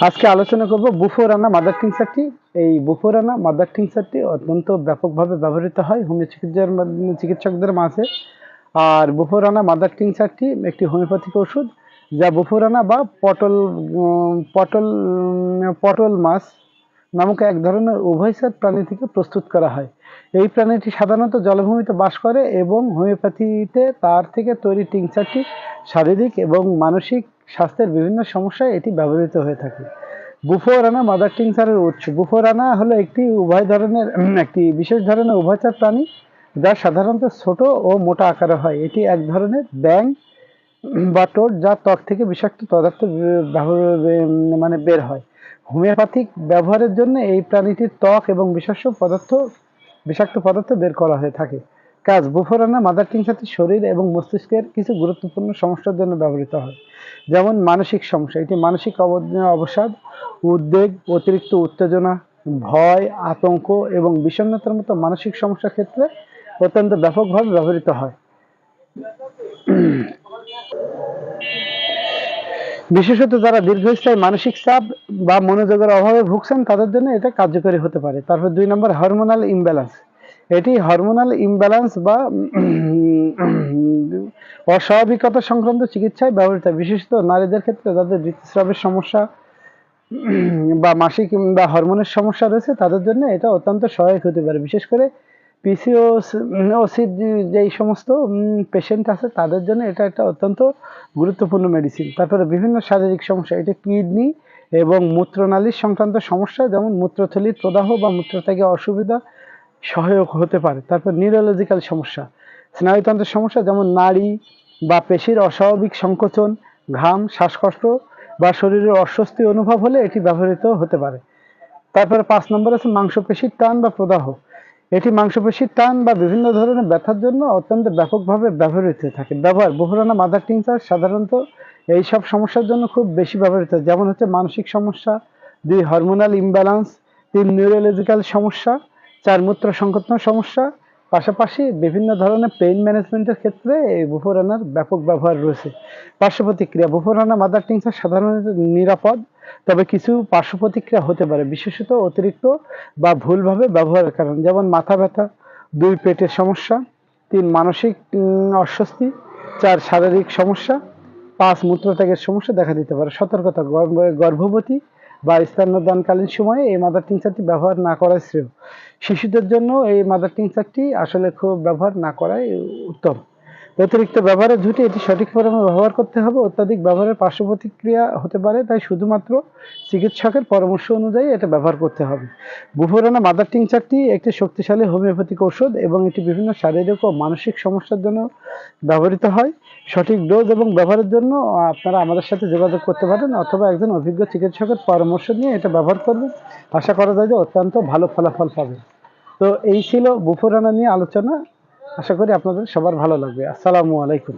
আজকে আলোচনা করব বুফোরানা মাদার টিংচারটি। এই বুফোরানা মাদার টিংচারটি অত্যন্ত ব্যাপকভাবে ব্যবহৃত হয় চিকিৎসকদের মাঝে। আর বুফোরানা মাদার টিংচারটি একটি হোমিওপ্যাথিক ওষুধ, যা বুফোরানা বা পটল মাছ নামক এক ধরনের উভয়চর প্রাণী থেকে প্রস্তুত করা হয়। এই প্রাণীটি সাধারণত জলাভূমিতে বাস করে এবং হোমিওপ্যাথিতে তার থেকে তৈরি টিংচারটি শারীরিক এবং মানসিক স্বাস্থ্যের বিভিন্ন সমস্যায় এটি ব্যবহৃত হয়ে থাকে। বুফোরানা মাদার টিংচারের উৎস। বুফোরানা হলো একটি বিশেষ ধরনের উভয়চর প্রাণী, যা সাধারণত ছোট ও মোটা আকারে হয়। এটি এক ধরনের ব্যাঙ বা টোড, যা ত্বক থেকে বিষাক্ত পদার্থ বের হয়। হোমিওপ্যাথিক ব্যবহারের জন্য এই প্রাণীটির ত্বক এবং বিষাক্ত পদার্থ বের করা হয়ে থাকে। কাজ: বুফোরানা মাদার টিংচারটি শরীর এবং মস্তিষ্কের কিছু গুরুত্বপূর্ণ সমস্যার জন্য ব্যবহৃত হয়, যেমন মানসিক সমস্যা। এটি মানসিক অবসাদ, উদ্বেগ, অতিরিক্ত উত্তেজনা, ভয়, আতঙ্ক এবং বিষণ্ণতার মতো মানসিক সমস্যার ক্ষেত্রে অত্যন্ত ব্যাপকভাবে ব্যবহৃত হয়। বিশেষত যারা দীর্ঘস্থায়ী মানসিক চাপ বা মনোযোগের অভাবে ভুগছেন, তাদের জন্য এটা কার্যকরী হতে পারে। তারপর 2 নম্বর, হরমোনাল ইমব্যালেন্স। এটি হরমোনাল ইমব্যালেন্স বা অস্বাভাবিকতা সংক্রান্ত চিকিৎসায় ব্যবহৃত হয়, বিশেষত নারীদের ক্ষেত্রে যাদের ঋতুস্রাবের সমস্যা বা মাসিক বা হরমোনের সমস্যা রয়েছে, তাদের জন্য এটা অত্যন্ত সহায়ক হতে পারে। বিশেষ করে পিসিওসি যেই সমস্ত পেশেন্ট আছে, তাদের জন্য এটা একটা অত্যন্ত গুরুত্বপূর্ণ মেডিসিন। তারপরে বিভিন্ন শারীরিক সমস্যা, এটা কিডনি এবং মূত্রনালীর সংক্রান্ত সমস্যা, যেমন মূত্রথলির প্রদাহ বা মূত্রত্যাগে অসুবিধা সহায়ক হতে পারে। তারপর নিউরোলজিক্যাল সমস্যা, স্নায়ুতন্ত্রের সমস্যা, যেমন নাড়ি বা পেশির অস্বাভাবিক সংকোচন, ঘাম, শ্বাসকষ্ট বা শরীরের অস্বস্তি অনুভব হলে এটি ব্যবহৃত হতে পারে। তারপরে 5 নম্বর আছে মাংসপেশির টান বা প্রদাহ। এটি মাংসপেশির টান বা বিভিন্ন ধরনের ব্যথার জন্য অত্যন্ত ব্যাপকভাবে ব্যবহৃত হয়ে থাকে। ব্যবহার: বুফোরানা মাদার টিংচার সাধারণত এইসব সমস্যার জন্য খুব বেশি ব্যবহৃত হয়, যেমন হচ্ছে মানসিক সমস্যা, 2 হরমোনাল ইমব্যালেন্স, 3 নিউরোলজিক্যাল সমস্যা, 4 মূত্র সংকটন সমস্যা। পাশাপাশি বিভিন্ন ধরনের পেইন ম্যানেজমেন্টের ক্ষেত্রে এই বুফোরানার ব্যাপক ব্যবহার রয়েছে। পার্শ্ব প্রতিক্রিয়া: বুফোরানা মাদার টিংচার সাধারণত নিরাপদ, তবে কিছু পার্শ্ব প্রতিক্রিয়া হতে পারে, বিশেষত অতিরিক্ত বা ভুলভাবে ব্যবহারের কারণে, যেমন মাথা ব্যথা, 2 পেটের সমস্যা, 3 মানসিক অস্বস্তি, 4 শারীরিক সমস্যা, 5 মূত্রত্যাগের সমস্যা দেখা দিতে পারে। সতর্কতা: গর্ভবতী বা স্তন্যদানকালীন সময়ে এই মাদার টিংচারটি ব্যবহার না করাই শ্রেয়। শিশুদের জন্য এই মাদার টিংচারটি আসলে খুব ব্যবহার না করাই উত্তম। অতিরিক্ত ব্যবহারের ঝুঁকি: এটি সঠিক পরিমাণে ব্যবহার করতে হবে। অত্যাধিক ব্যবহারের পার্শ্ব প্রতিক্রিয়া হতে পারে, তাই শুধুমাত্র চিকিৎসকের পরামর্শ অনুযায়ী এটা ব্যবহার করতে হবে। বুফোরানা মাদার টিংচারটি একটি শক্তিশালী হোমিওপ্যাথিক ঔষধ এবং এটি বিভিন্ন শারীরিক ও মানসিক সমস্যার জন্য ব্যবহৃত হয়। সঠিক ডোজ এবং ব্যবহারের জন্য আপনারা আমাদের সাথে যোগাযোগ করতে পারেন, অথবা একজন অভিজ্ঞ চিকিৎসকের পরামর্শ নিয়ে এটা ব্যবহার করবেন। আশা করা যায় যে অত্যন্ত ভালো ফলাফল পাবেন। তো এই ছিল বুফোরানা নিয়ে আলোচনা। আশা করি আপনাদের সবার ভালো লাগবে। আসসালামু আলাইকুম।